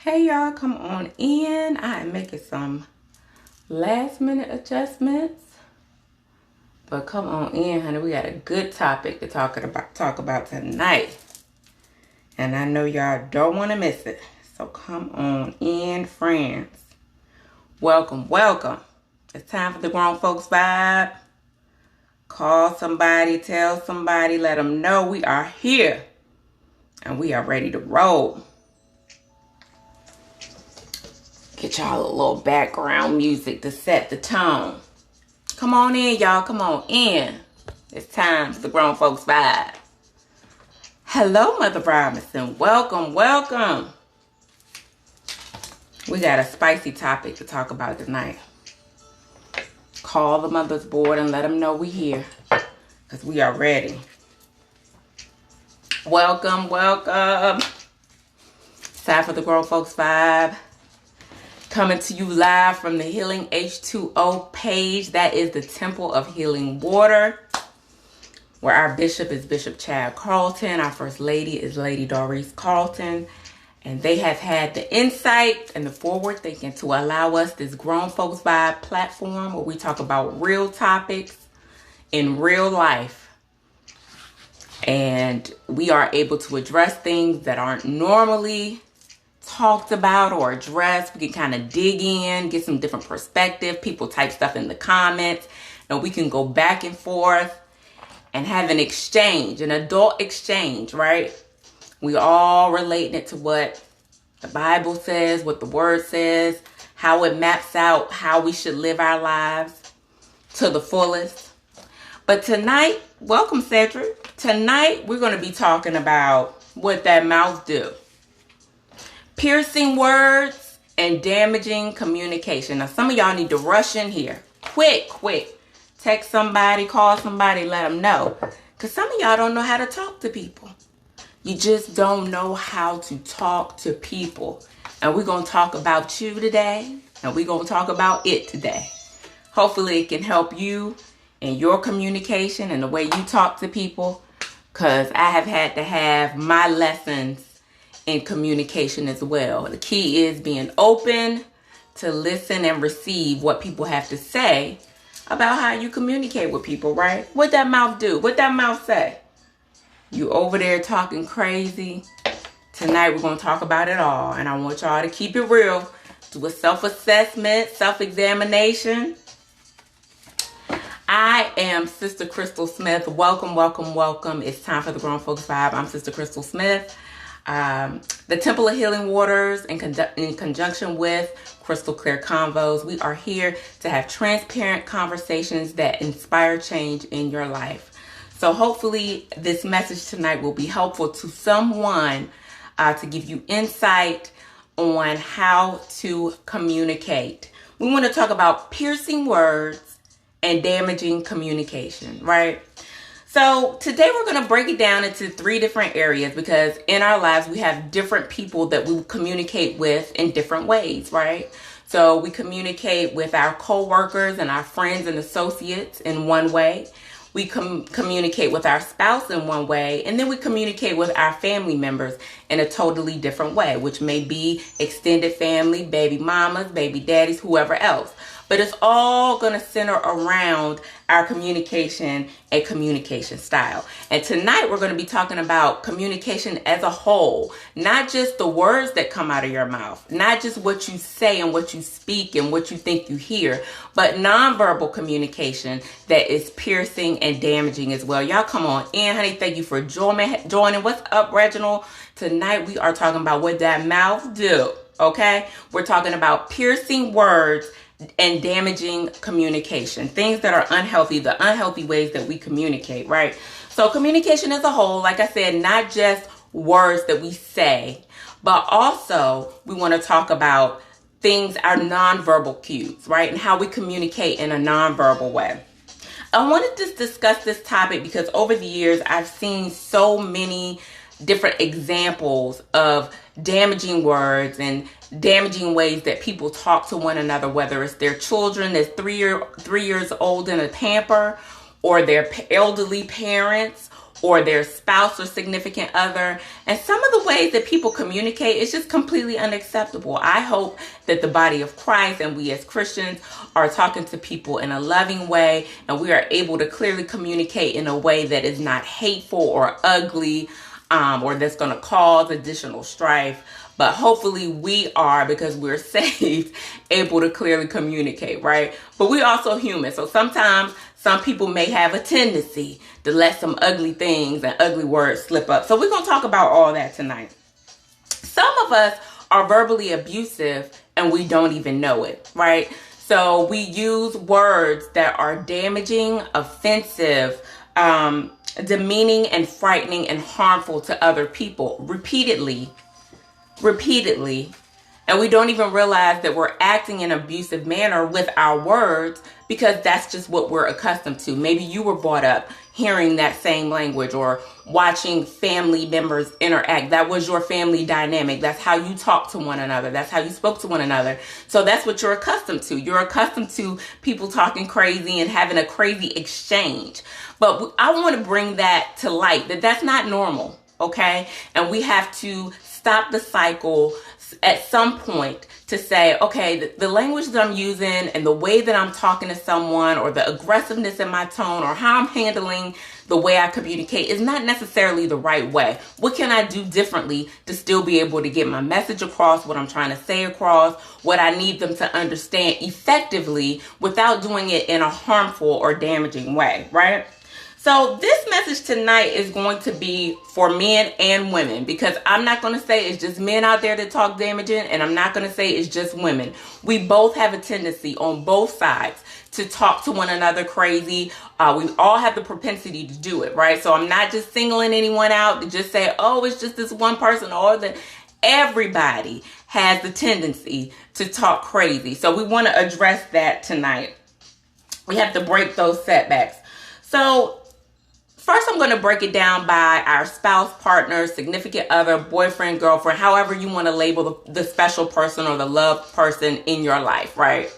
Hey y'all, come on in. I am making some last minute adjustments. But come on in, honey. We got a good topic to talk about tonight. And I know y'all don't want to miss it. So come on in, friends. Welcome, welcome. It's time for the Grown Folks Vibe. Call somebody, tell somebody, let them know we are here. And we are ready to roll. Get y'all a little background music to set the tone. Come on in, y'all. Come on in. It's time for the Grown Folks Vibe. Hello, Mother Robinson. Welcome, welcome. We got a spicy topic to talk about tonight. Call the mothers board and let them know we here. Because we are ready. Welcome, welcome. It's time for the Grown Folks Vibe. Coming to you live from the Healing H2O page. That is the Temple of Healing Water, where our bishop is Bishop Chad Carlton. Our first lady is Lady Doris Carlton. And they have had the insight and the forward thinking to allow us this Grown Folks Vibe platform where we talk about real topics in real life. And we are able to address things that aren't normally talked about or addressed. We can kind of dig in, get some different perspective. People type stuff in the comments, and we can go back and forth and have an exchange, an adult exchange, right? We all relating it to what the Bible says, what the Word says, how it maps out how we should live our lives to the fullest. But tonight, welcome Cedric. Tonight we're going to be talking about what that mouth do. Piercing words and damaging communication. Now, some of y'all need to rush in here. Quick. Text somebody, call somebody, let them know. Because some of y'all don't know how to talk to people. You just don't know how to talk to people. And we're going to talk about you today. And we're going to talk about it today. Hopefully, it can help you in your communication and the way you talk to people. Because I have had to have my lessons in communication as well. The key is being open to listen and receive what people have to say about how you communicate with people, right? What that mouth do? What that mouth say? You over there talking crazy. Tonight we're going to talk about it all. And I want y'all to keep it real. Do a self-assessment, self-examination. I am Sister Crystal Smith. Welcome, welcome, welcome. It's time for the Grown Folks Vibe. I'm Sister Crystal Smith. The Temple of Healing Waters in conjunction with Crystal Clear Convos. We are here to have transparent conversations that inspire change in your life. So hopefully this message tonight will be helpful to someone to give you insight on how to communicate. We want to talk about piercing words and damaging communication, right? So today we're going to break it down into 3 different areas because in our lives we have different people that we communicate with in different ways, right? So we communicate with our co-workers and our friends and associates in one way. We communicate with our spouse in one way, and then we communicate with our family members in a totally different way, which may be extended family, baby mamas, baby daddies, whoever else. But it's all going to center around our communication and communication style. And tonight we're going to be talking about communication as a whole, not just the words that come out of your mouth, not just what you say and what you speak and what you think you hear, but nonverbal communication that is piercing and damaging as well. Y'all come on in, honey. Thank you for joining. What's up, Reginald? Tonight we are talking about what that mouth do, okay? We're talking about piercing words and damaging communication, things that are unhealthy, the unhealthy ways that we communicate, right? So communication as a whole, like I said, not just words that we say, but also we want to talk about things, our nonverbal cues, right? And how we communicate in a nonverbal way. I wanted to discuss this topic because over the years, I've seen so many different examples of damaging words and damaging ways that people talk to one another, whether it's their children that's 3 years old in a pamper, or their elderly parents, or their spouse or significant other. And some of the ways that people communicate is just completely unacceptable. I hope that the body of Christ and we as Christians are talking to people in a loving way, and we are able to clearly communicate in a way that is not hateful or ugly, or that's going to cause additional strife. But hopefully we are, because we're saved, able to clearly communicate, right? But we're also human. So sometimes some people may have a tendency to let some ugly things and ugly words slip up. So we're going to talk about all that tonight. Some of us are verbally abusive and we don't even know it, right? So we use words that are damaging, offensive, demeaning, and frightening and harmful to other people repeatedly. And we don't even realize that we're acting in an abusive manner with our words because that's just what we're accustomed to. Maybe you were brought up hearing that same language or watching family members interact. That was your family dynamic. That's how you talk to one another. That's how you spoke to one another. So that's what you're accustomed to. You're accustomed to people talking crazy and having a crazy exchange. But I want to bring that to light, that that's not normal, okay? And we have to stop the cycle at some point to say, okay, the language that I'm using and the way that I'm talking to someone, or the aggressiveness in my tone, or how I'm handling the way I communicate is not necessarily the right way. What can I do differently to still be able to get my message across, what I'm trying to say across, what I need them to understand effectively without doing it in a harmful or damaging way, right? So this message tonight is going to be for men and women, because I'm not going to say it's just men out there that talk damaging, and I'm not going to say it's just women. We both have a tendency on both sides to talk to one another crazy. We all have the propensity to do it, right? So I'm not just singling anyone out to just say, oh, it's just this one person, or that everybody has the tendency to talk crazy. So we want to address that tonight. We have to break those setbacks. So first, I'm going to break it down by our spouse, partner, significant other, boyfriend, girlfriend, however you want to label the special person or the loved person in your life, right?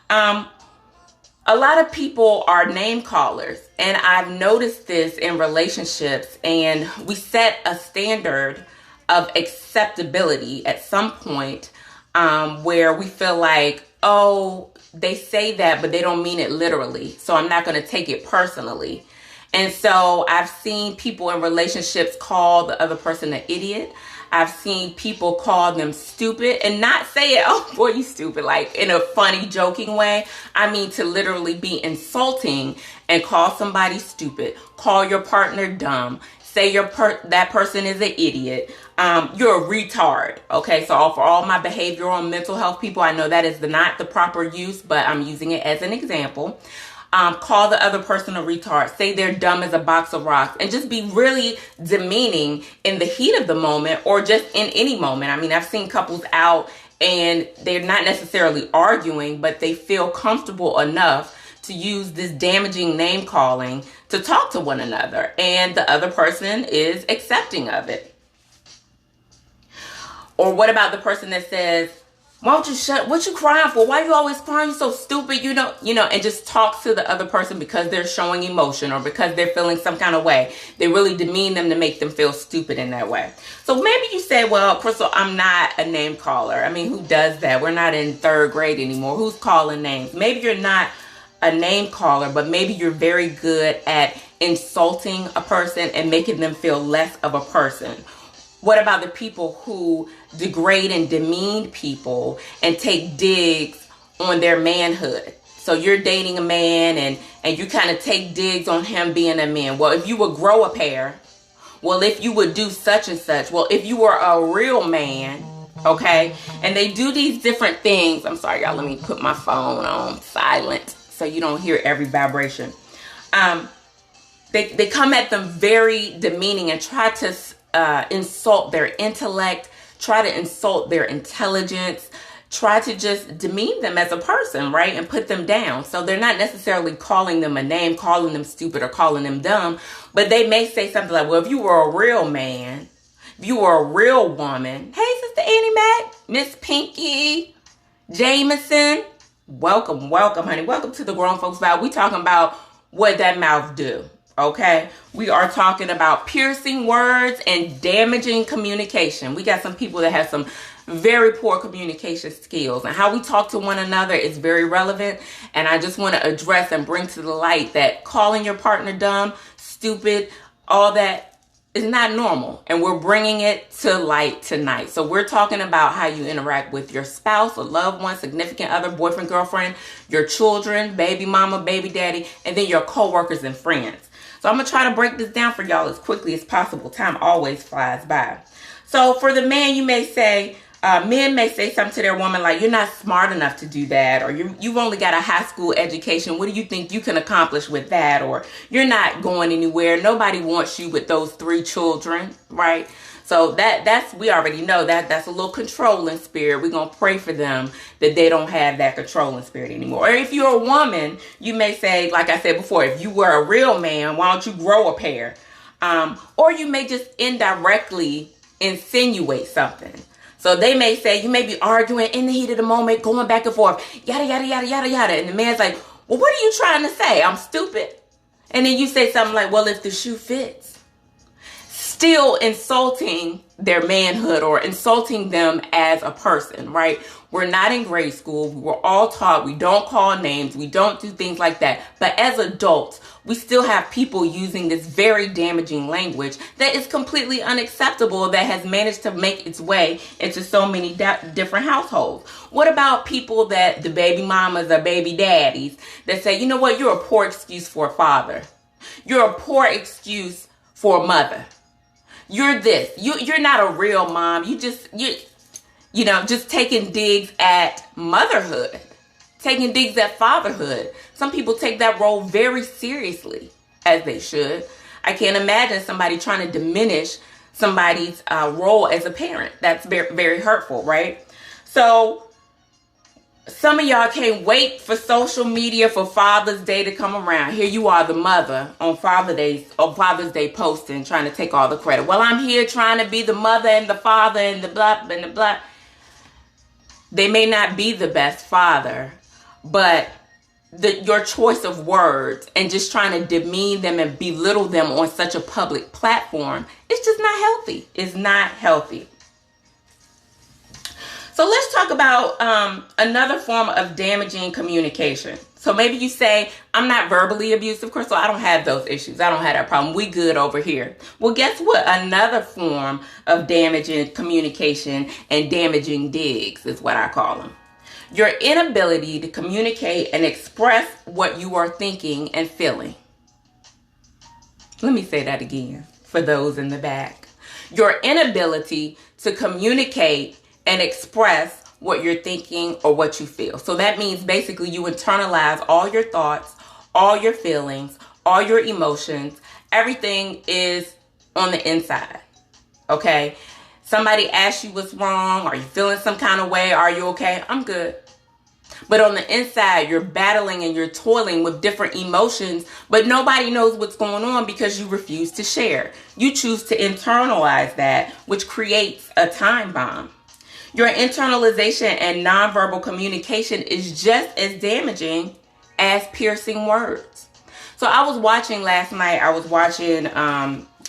A lot of people are name callers, and I've noticed this in relationships, and we set a standard of acceptability at some point where we feel like, oh, they say that, but they don't mean it literally, so I'm not going to take it personally. And so I've seen people in relationships call the other person an idiot. I've seen people call them stupid, and not say it, oh boy, you stupid, like in a funny, joking way. I mean to literally be insulting and call somebody stupid, call your partner dumb, say that person is an idiot. You're a retard. Okay, so for all my behavioral and mental health people, I know that is not the proper use, but I'm using it as an example. Call the other person a retard, say they're dumb as a box of rocks, and just be really demeaning in the heat of the moment, or just in any moment. I mean, I've seen couples out and they're not necessarily arguing, but they feel comfortable enough to use this damaging name calling to talk to one another, and the other person is accepting of it. Or what about the person that says, why don't you shut, what you crying for? Why you always crying? You so stupid, you know, and just talk to the other person because they're showing emotion or because they're feeling some kind of way. They really demean them to make them feel stupid in that way. So maybe you say, well, Crystal, I'm not a name caller. I mean, who does that? We're not in third grade anymore. Who's calling names? Maybe you're not a name caller, but maybe you're very good at insulting a person and making them feel less of a person. What about the people who degrade and demean people and take digs on their manhood? So you're dating a man and you kind of take digs on him being a man. Well, if you would grow a pair, well, if you would do such and such, well, if you were a real man, okay? And they do these different things. I'm sorry, y'all, let me put my phone on silent so you don't hear every vibration. They come at them very demeaning and try to insult their intellect, try to insult their intelligence, try to just demean them as a person, right? And put them down. So they're not necessarily calling them a name, calling them stupid or calling them dumb, but they may say something like, well, if you were a real man, if you were a real woman, hey, Sister Annie Mac, Miss Pinky, Jameson, welcome, honey. Welcome to the Grown Folks Vibe. We talking about what that mouth do. Okay, we are talking about piercing words and damaging communication. We got some people that have some very poor communication skills, and how we talk to one another is very relevant. And I just want to address and bring to the light that calling your partner dumb, stupid, all that is not normal, and we're bringing it to light tonight. So we're talking about how you interact with your spouse, a loved one, significant other, boyfriend, girlfriend, your children, baby mama, baby daddy, and then your coworkers and friends. So I'm going to try to break this down for y'all as quickly as possible. Time always flies by. So for the man, you may say, men may say something to their woman like, you're not smart enough to do that, or you've only got a high school education. What do you think you can accomplish with that? Or you're not going anywhere. Nobody wants you with those 3 children, right? So that's we already know that's a little controlling spirit. We're going to pray for them that they don't have that controlling spirit anymore. Or if you're a woman, you may say, like I said before, if you were a real man, why don't you grow a pair? Or you may just indirectly insinuate something. So they may say, you may be arguing in the heat of the moment, going back and forth, yada, yada, yada, yada, yada. And the man's like, well, what are you trying to say? I'm stupid. And then you say something like, well, if the shoe fits. Still insulting their manhood or insulting them as a person, right? We're not in grade school. We were all taught we don't call names. We don't do things like that. But as adults, we still have people using this very damaging language that is completely unacceptable, that has managed to make its way into so many different households. What about people that the baby mamas or baby daddies that say, you know what, you're a poor excuse for a father. You're a poor excuse for a mother. You're this. You're not a real mom. You just taking digs at motherhood, taking digs at fatherhood. Some people take that role very seriously, as they should. I can't imagine somebody trying to diminish somebody's role as a parent. That's very, very hurtful, right? So some of y'all can't wait for social media for Father's Day to come around. Here you are, the mother, on Father's Day posting, trying to take all the credit. Well, I'm here trying to be the mother and the father and the blah and the blah. They may not be the best father, but your choice of words and just trying to demean them and belittle them on such a public platform, it's just not healthy. It's not healthy. So let's talk about another form of damaging communication. So maybe you say, I'm not verbally abusive, Crystal. I don't have those issues. I don't have that problem. We good over here. Well, guess what? Another form of damaging communication and damaging digs is what I call them. Your inability to communicate and express what you are thinking and feeling. Let me say that again for those in the back. Your inability to communicate and express what you're thinking or what you feel. So that means basically you internalize all your thoughts, all your feelings, all your emotions. Everything is on the inside. Okay? Somebody asks you what's wrong. Are you feeling some kind of way? Are you okay? I'm good. But on the inside, you're battling and you're toiling with different emotions, but nobody knows what's going on because you refuse to share. You choose to internalize that, which creates a time bomb. Your internalization and nonverbal communication is just as damaging as piercing words. So I was watching last night,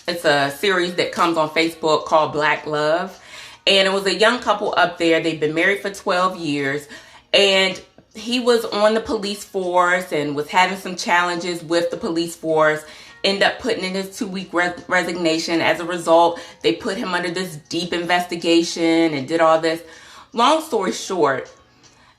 it's a series that comes on Facebook called Black Love. And it was a young couple up there. They've been married for 12 years. And he was on the police force and was having some challenges with the police force. End up putting in his 2-week resignation. As a result, they put him under this deep investigation and did all this. Long story short,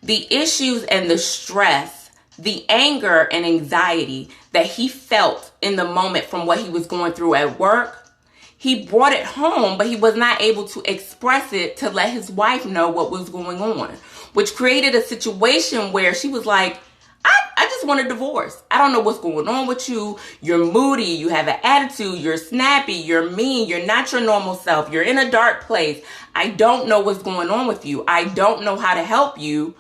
the issues and the stress, the anger and anxiety that he felt in the moment from what he was going through at work, he brought it home, but he was not able to express it to let his wife know what was going on, which created a situation where she was like, I just want a divorce. I don't know what's going on with you. You're moody. You have an attitude. You're snappy. You're mean. You're not your normal self. You're in a dark place. I don't know what's going on with you. I don't know how to help you.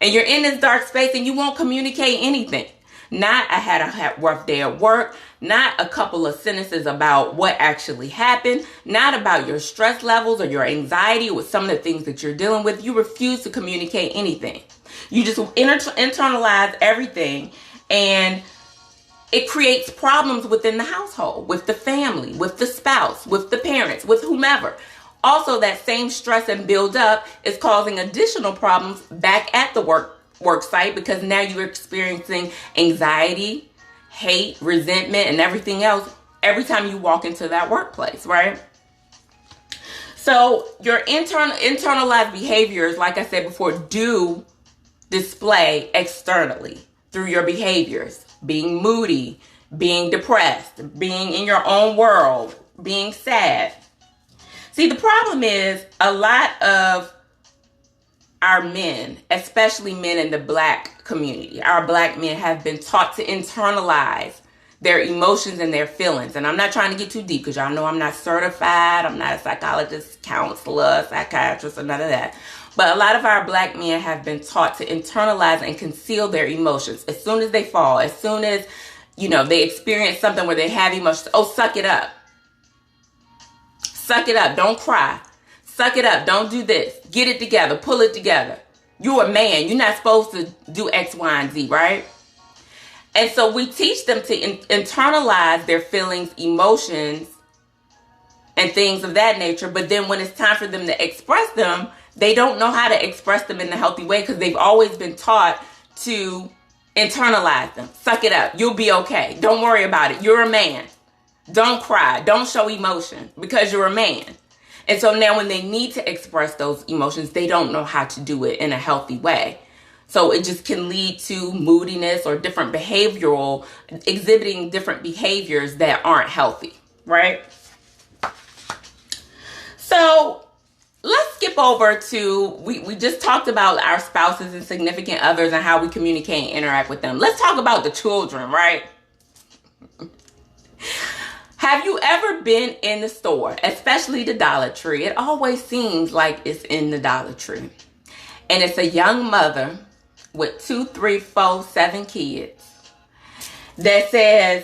And you're in this dark space and you won't communicate anything. Not I had a rough day at work. Not a couple of sentences about what actually happened. Not about your stress levels or your anxiety with some of the things that you're dealing with. You refuse to communicate anything. You just internalize everything, and it creates problems within the household, with the family, with the spouse, with the parents, with whomever. Also, that same stress and build up is causing additional problems back at the work site, because now you're experiencing anxiety, hate, resentment, and everything else every time you walk into that workplace, right? So your internalized behaviors, like I said before, do display externally through your behaviors. Being moody, being depressed, being in your own world, being sad. See, the problem is a lot of our men, especially men in the black community, our black men have been taught to internalize their emotions and their feelings. And I'm not trying to get too deep because y'all know I'm not certified. I'm not a psychologist, counselor, psychiatrist, or none of that. But a lot of our black men have been taught to internalize and conceal their emotions. As soon as they fall, as soon as, they experience something where they have emotions, oh, suck it up. Suck it up. Don't cry. Suck it up. Don't do this. Get it together. Pull it together. You're a man. You're not supposed to do X, Y, and Z, right? And so we teach them to internalize their feelings, emotions, and things of that nature. But then when it's time for them to express them, they don't know how to express them in a healthy way because they've always been taught to internalize them. Suck it up. You'll be okay. Don't worry about it. You're a man. Don't cry. Don't show emotion because you're a man. And so now when they need to express those emotions, they don't know how to do it in a healthy way. So it just can lead to moodiness or exhibiting different behaviors that aren't healthy, right? So let's skip over to, we just talked about our spouses and significant others and how we communicate and interact with them. Let's talk about the children, right? Have you ever been in the store, especially the Dollar Tree? It always seems like it's in the Dollar Tree. And it's a young mother with 2, 3, 4, 7 kids that says,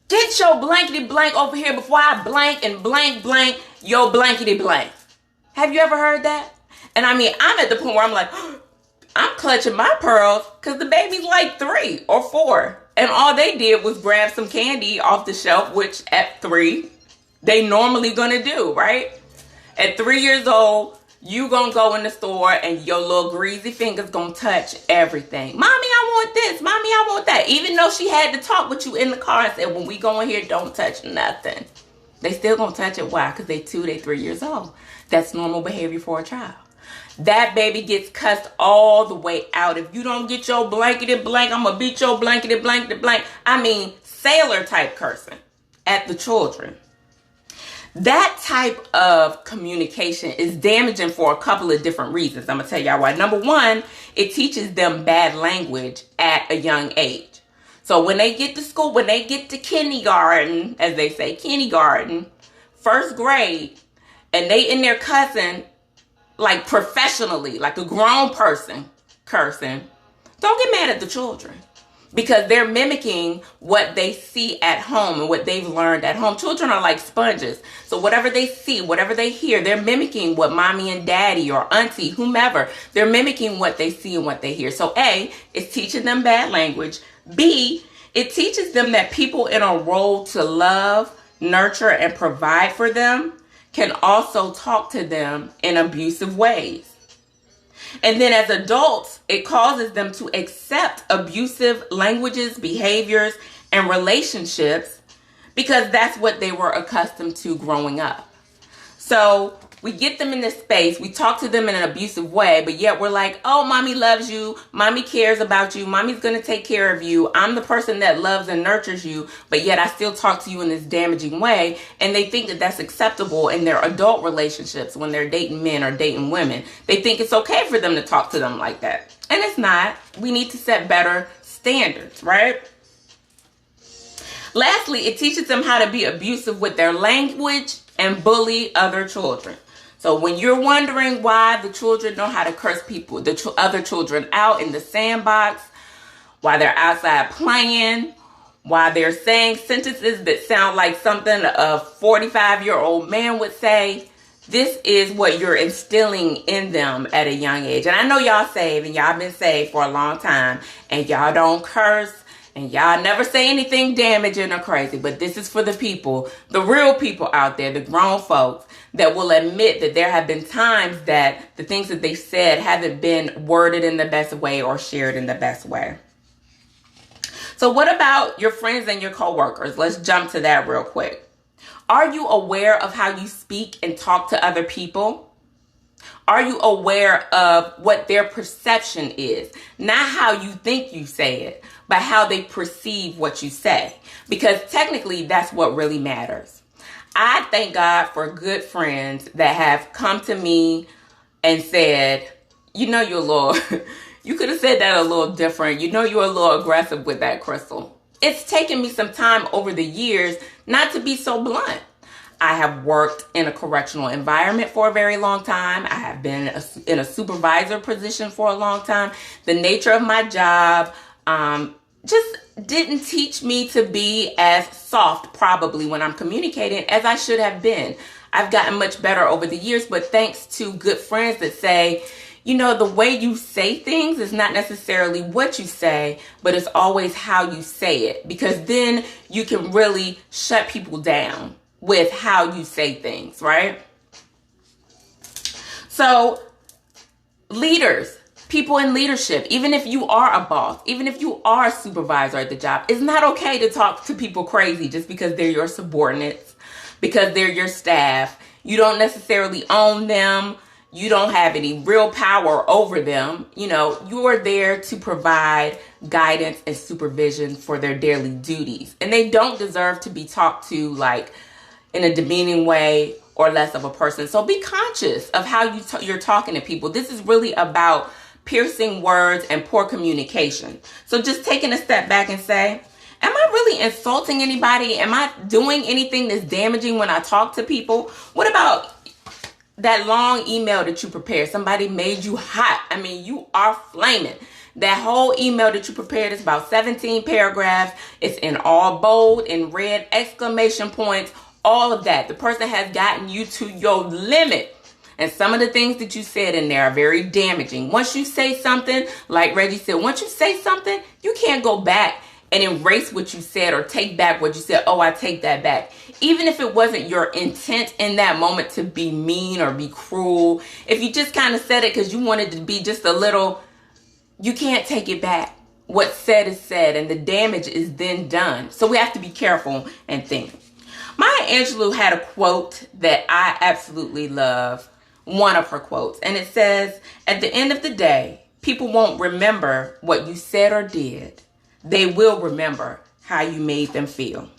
get your blankety blank over here before I blank and blank blank your blankety blank. Have you ever heard that? And I mean, I'm at the point where I'm like, I'm clutching my pearls because the baby's like 3 or 4. And all they did was grab some candy off the shelf, which at 3, they normally gonna do, right? At 3 years old, you gonna go in the store and your little greasy fingers gonna touch everything. Mommy, I want this. Mommy, I want that. Even though she had to talk with you in the car and said, when we go in here, don't touch nothing. They still gonna touch it. Why? Because they 3 years old. That's normal behavior for a child. That baby gets cussed all the way out. If you don't get your blankety blank, I'm gonna beat your blankety blankety blank. I mean, sailor type cursing at the children. That type of communication is damaging for a couple of different reasons. I'm going to tell y'all why. Number one, it teaches them bad language at a young age. So when they get to school, when they get to kindergarten, as they say, kindergarten, first grade, and they in there cussing like professionally, like a grown person cursing, don't get mad at the children. Because they're mimicking what they see at home and what they've learned at home. Children are like sponges. So whatever they see, whatever they hear, they're mimicking what mommy and daddy or auntie, whomever, they're mimicking what they see and what they hear. So A, it's teaching them bad language. B, it teaches them that people in a role to love, nurture, and provide for them can also talk to them in abusive ways. And then as adults, it causes them to accept abusive languages, behaviors, and relationships because that's what they were accustomed to growing up. So we get them in this space. We talk to them in an abusive way, but yet we're like, oh, mommy loves you. Mommy cares about you. Mommy's going to take care of you. I'm the person that loves and nurtures you, but yet I still talk to you in this damaging way. And they think that that's acceptable in their adult relationships when they're dating men or dating women. They think it's okay for them to talk to them like that. And it's not. We need to set better standards, right? Lastly, it teaches them how to be abusive with their language and bully other children. So when you're wondering why the children know how to curse people, the other children out in the sandbox, why they're outside playing, why they're saying sentences that sound like something a 45-year-old man would say, this is what you're instilling in them at a young age. And I know y'all saved and y'all been saved for a long time and y'all don't curse And y'all never say anything damaging or crazy, but this is for the people, the real people out there, the grown folks that will admit that there have been times that the things that they said haven't been worded in the best way or shared in the best way. So what about your friends and your coworkers? Let's jump to that real quick. Are you aware of how you speak and talk to other people? Are you aware of what their perception is? Not how you think you say it, but how they perceive what you say. Because technically, that's what really matters. I thank God for good friends that have come to me and said, you know, you're a little, you could have said that a little different. You know, you're a little aggressive with that, Crystal. It's taken me some time over the years not to be so blunt. I have worked in a correctional environment for a very long time. I have been in a supervisor position for a long time. The nature of my job just didn't teach me to be as soft probably when I'm communicating as I should have been. I've gotten much better over the years, but thanks to good friends that say, you know, the way you say things is not necessarily what you say, but it's always how you say it, because then you can really shut people down with how you say things, right? So leaders, people in leadership, even if you are a boss, even if you are a supervisor at the job, it's not okay to talk to people crazy just because they're your subordinates, because they're your staff. You don't necessarily own them. You don't have any real power over them. You know, you are there to provide guidance and supervision for their daily duties. And they don't deserve to be talked to like in a demeaning way or less of a person. So be conscious of how you're talking to people. This is really about piercing words and poor communication. So just taking a step back and say, am I really insulting anybody? Am I doing anything that's damaging when I talk to people? What about that long email that you prepared? Somebody made you hot. I mean, you are flaming. That whole email that you prepared is about 17 paragraphs. It's in all bold and red exclamation points. All of that. The person has gotten you to your limit. And some of the things that you said in there are very damaging. Once you say something, like Reggie said, once you say something, you can't go back and erase what you said or take back what you said. Oh, I take that back. Even if it wasn't your intent in that moment to be mean or be cruel, if you just kind of said it because you wanted to be just a little, you can't take it back. What's said is said, and the damage is then done. So we have to be careful and think. Maya Angelou had a quote that I absolutely love, one of her quotes, and it says, at the end of the day, people won't remember what you said or did. They will remember how you made them feel.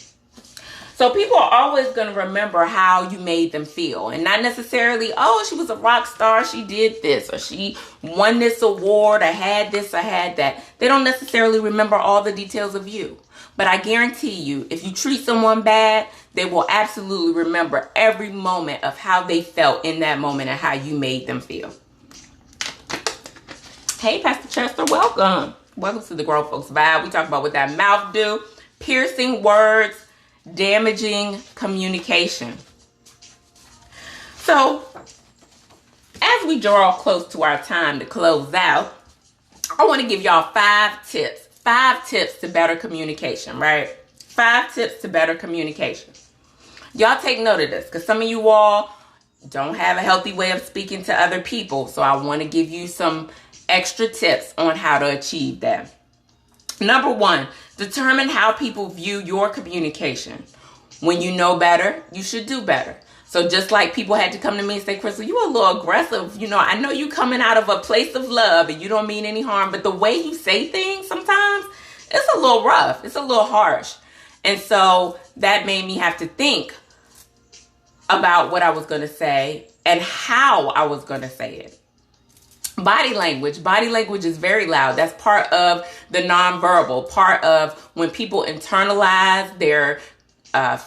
So people are always going to remember how you made them feel, and not necessarily, oh, she was a rock star, she did this, or she won this award, or had this, or had that. They don't necessarily remember all the details of you. But I guarantee you, if you treat someone bad, they will absolutely remember every moment of how they felt in that moment and how you made them feel. Hey, Pastor Chester, welcome. Welcome to the Grown Folks Vibe. We talk about what that mouth do, piercing words, damaging communication. So, as we draw close to our time to close out, I want to give y'all 5 tips. 5 tips to better communication, right? 5 tips to better communication. Y'all take note of this, because some of you all don't have a healthy way of speaking to other people. So I want to give you some extra tips on how to achieve that. Number 1, determine how people view your communication. When you know better, you should do better. So just like people had to come to me and say, Crystal, you a little aggressive. You know, I know you coming out of a place of love and you don't mean any harm, but the way you say things sometimes, it's a little rough. It's a little harsh. And so that made me have to think about what I was going to say and how I was going to say it. Body language. Body language is very loud. That's part of the nonverbal, part of when people internalize their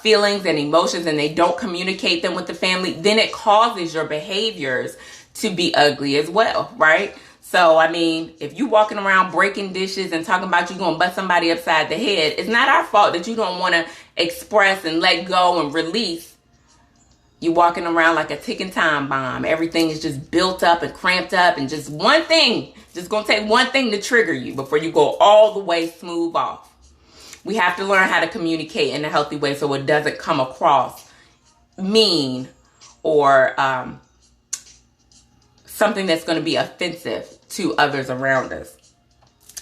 feelings and emotions and they don't communicate them with the family, then it causes your behaviors to be ugly as well, right? So, I mean, if you walking around breaking dishes and talking about you going to bust somebody upside the head, it's not our fault that you don't want to express and let go and release. You walking around like a ticking time bomb. Everything is just built up and cramped up, and just one thing, just going to take one thing to trigger you before you go all the way smooth off. We have to learn how to communicate in a healthy way so it doesn't come across mean or something that's going to be offensive to others around us.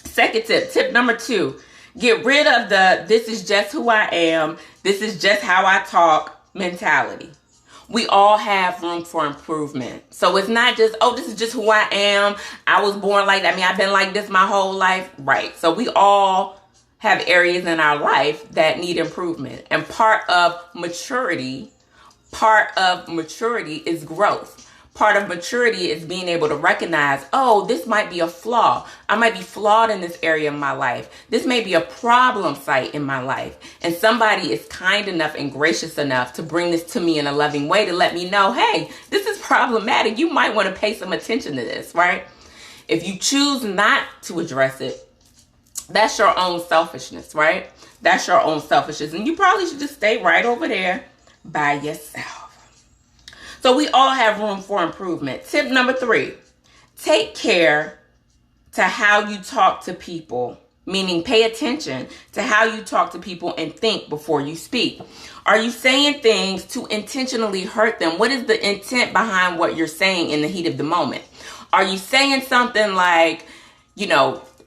Second tip number 2, get rid of the "this is just who I am, this is just how I talk" mentality. We all have room for improvement. So it's not just, oh, this is just who I am. I was born like that. I mean, I've been like this my whole life. Right. So we all have areas in our life that need improvement. And part of maturity is growth. Part of maturity is being able to recognize, oh, this might be a flaw. I might be flawed in this area of my life. This may be a problem site in my life. And somebody is kind enough and gracious enough to bring this to me in a loving way to let me know, hey, this is problematic. You might want to pay some attention to this, right? If you choose not to address it, that's your own selfishness, right? That's your own selfishness. And you probably should just stay right over there by yourself. So we all have room for improvement. Tip number 3, take care to how you talk to people, meaning pay attention to how you talk to people and think before you speak. Are you saying things to intentionally hurt them? What is the intent behind what you're saying in the heat of the moment? Are you saying something like,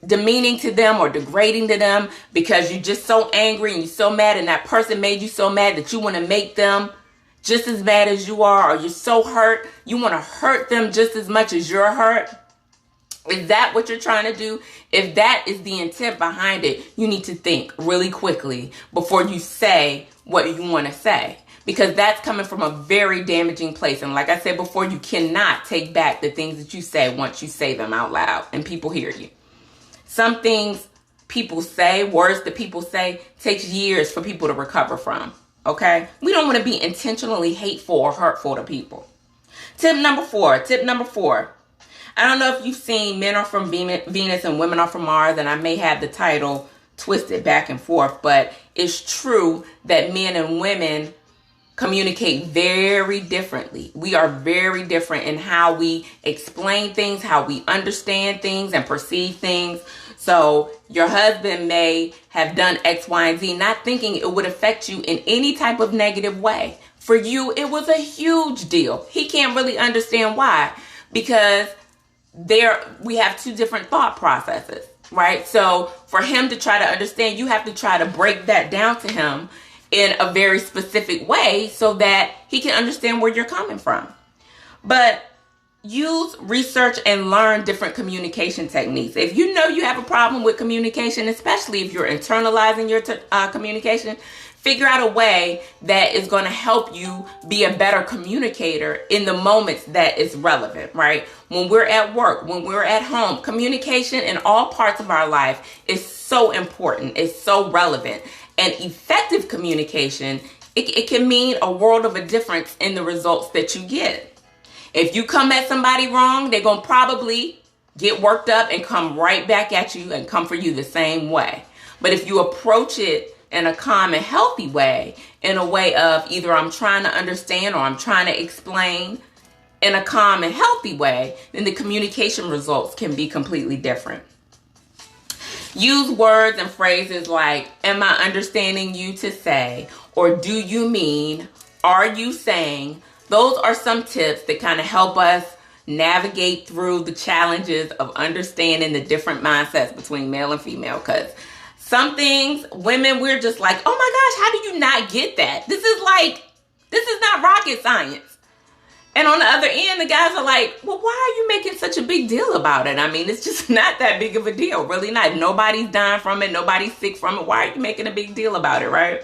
demeaning to them or degrading to them because you're just so angry and you're so mad and that person made you so mad that you want to make them just as mad as you are, or you're so hurt, you want to hurt them just as much as you're hurt? Is that what you're trying to do? If that is the intent behind it, you need to think really quickly before you say what you want to say, because that's coming from a very damaging place. And like I said before, you cannot take back the things that you say once you say them out loud and people hear you. Some things people say, words that people say, takes years for people to recover from. Okay? We don't want to be intentionally hateful or hurtful to people. Tip number 4. I don't know if you've seen Men Are From Venus and Women Are From Mars, and I may have the title twisted back and forth, but it's true that men and women communicate very differently. We are very different in how we explain things, how we understand things and perceive things. So your husband may have done X, Y, and Z, not thinking it would affect you in any type of negative way. For you, it was a huge deal. He can't really understand why, because we have 2 different thought processes, right? So for him to try to understand, you have to try to break that down to him in a very specific way so that he can understand where you're coming from. But use research and learn different communication techniques. If you know you have a problem with communication, especially if you're internalizing your communication, figure out a way that is going to help you be a better communicator in the moments that is relevant, right? When we're at work, when we're at home, communication in all parts of our life is so important. It's so relevant. And effective communication, it can mean a world of a difference in the results that you get. If you come at somebody wrong, they're going to probably get worked up and come right back at you and come for you the same way. But if you approach it in a calm and healthy way, in a way of either I'm trying to understand or I'm trying to explain in a calm and healthy way, then the communication results can be completely different. Use words and phrases like, am I understanding you to say, or do you mean, are you saying? Those are some tips that kind of help us navigate through the challenges of understanding the different mindsets between male and female. Because some things, women, we're just like, oh my gosh, how do you not get that? This is not rocket science. And on the other end, the guys are like, well, why are you making such a big deal about it? I mean, it's just not that big of a deal. Really not. Nobody's dying from it. Nobody's sick from it. Why are you making a big deal about it, right?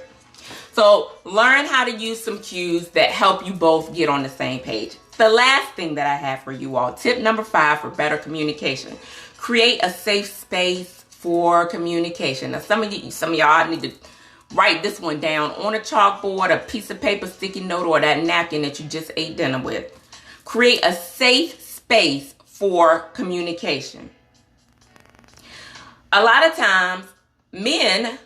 So learn how to use some cues that help you both get on the same page. The last thing that I have for you all, tip number 5 for better communication. Create a safe space for communication. Now, some of y'all need to write this one down on a chalkboard, a piece of paper, sticky note, or that napkin that you just ate dinner with. Create a safe space for communication. A lot of times, men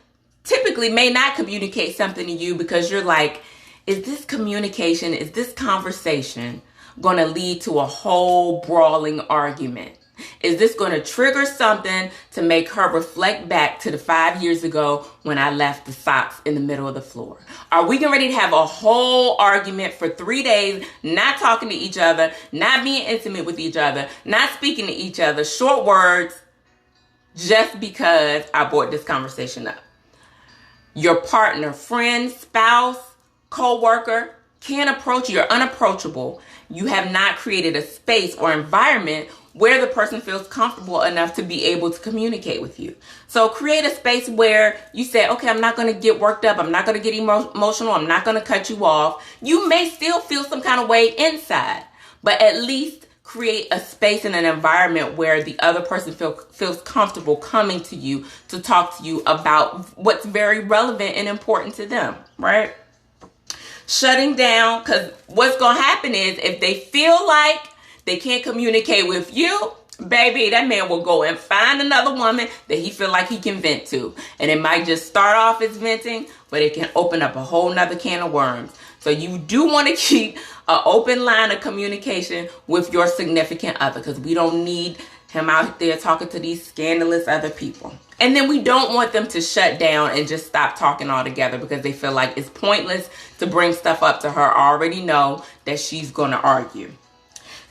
typically may not communicate something to you because you're like, is this communication, is this conversation going to lead to a whole brawling argument? Is this going to trigger something to make her reflect back to the 5 years ago when I left the socks in the middle of the floor? Are we getting ready to have a whole argument for 3 days, not talking to each other, not being intimate with each other, not speaking to each other, short words, just because I brought this conversation up? Your partner, friend, spouse, co-worker can't approach you. You're unapproachable. You have not created a space or environment where the person feels comfortable enough to be able to communicate with you. So create a space where you say, okay, I'm not going to get worked up. I'm not going to get emotional. I'm not going to cut you off. You may still feel some kind of way inside, but at least create a space and an environment where the other person feels comfortable coming to you to talk to you about what's very relevant and important to them, right? Shutting down, because what's going to happen is if they feel like they can't communicate with you, baby, that man will go and find another woman that he feel like he can vent to. And it might just start off as venting, but it can open up a whole nother can of worms. So you do want to keep an open line of communication with your significant other, because we don't need him out there talking to these scandalous other people. And then we don't want them to shut down and just stop talking altogether because they feel like it's pointless to bring stuff up to her. I already know that she's going to argue.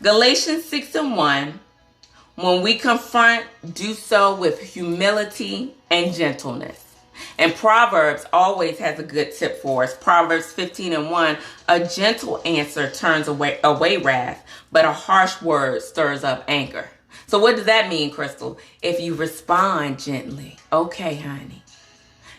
Galatians 6:1, when we confront, do so with humility and gentleness. And Proverbs always has a good tip for us. Proverbs 15:1, a gentle answer turns away wrath, but a harsh word stirs up anger. So what does that mean, Crystal? If you respond gently, okay, honey,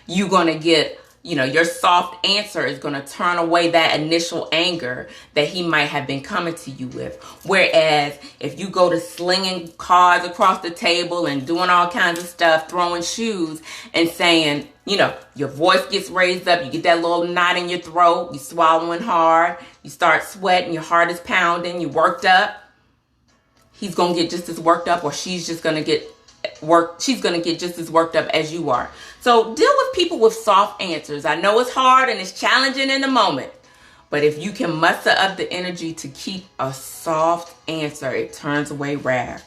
you're going to get, your soft answer is going to turn away that initial anger that he might have been coming to you with. Whereas if you go to slinging cards across the table and doing all kinds of stuff, throwing shoes and saying, your voice gets raised up, you get that little knot in your throat, you swallowing hard, you start sweating, your heart is pounding, you worked up. He's going to get just as worked up, or she's going to get just as worked up as you are. So deal with people with soft answers. I know it's hard and it's challenging in the moment, but if you can muster up the energy to keep a soft answer, it turns away wrath.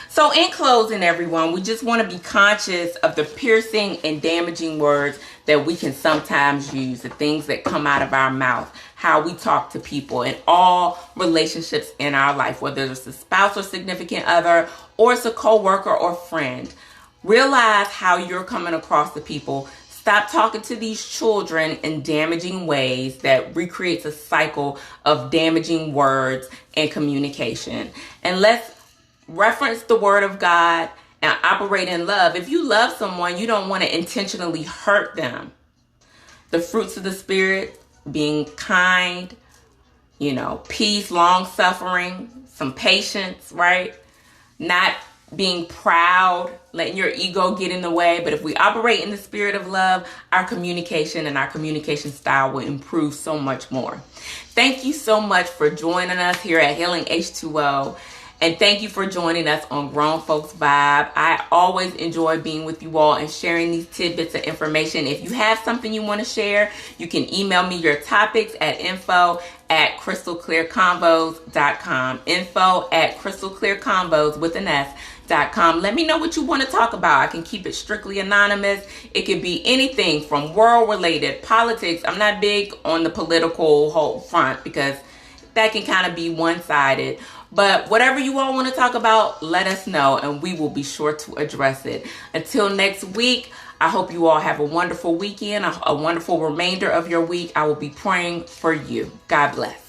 So in closing, everyone, we just want to be conscious of the piercing and damaging words that we can sometimes use, the things that come out of our mouth, how we talk to people in all relationships in our life, whether it's a spouse or significant other, or it's a coworker or friend. Realize how you're coming across to people. Stop talking to these children in damaging ways that recreates a cycle of damaging words and communication. And let's reference the word of God and operate in love. If you love someone, you don't want to intentionally hurt them. The fruits of the Spirit, being kind, peace, long suffering, some patience, right? Not being proud, letting your ego get in the way. But if we operate in the spirit of love, our communication and our communication style will improve so much more. Thank you so much for joining us here at Healing H2O. And thank you for joining us on Grown Folks Vibe. I always enjoy being with you all and sharing these tidbits of information. If you have something you want to share, you can email me your topics at info@crystalclearconvos.com. info@crystalclearconvos with an S.com. Let me know what you want to talk about. I can keep it strictly anonymous. It could be anything from world related, politics. I'm not big on the political whole front because that can kind of be one-sided. But whatever you all want to talk about, let us know and we will be sure to address it. Until next week, I hope you all have a wonderful weekend, a wonderful remainder of your week. I will be praying for you. God bless.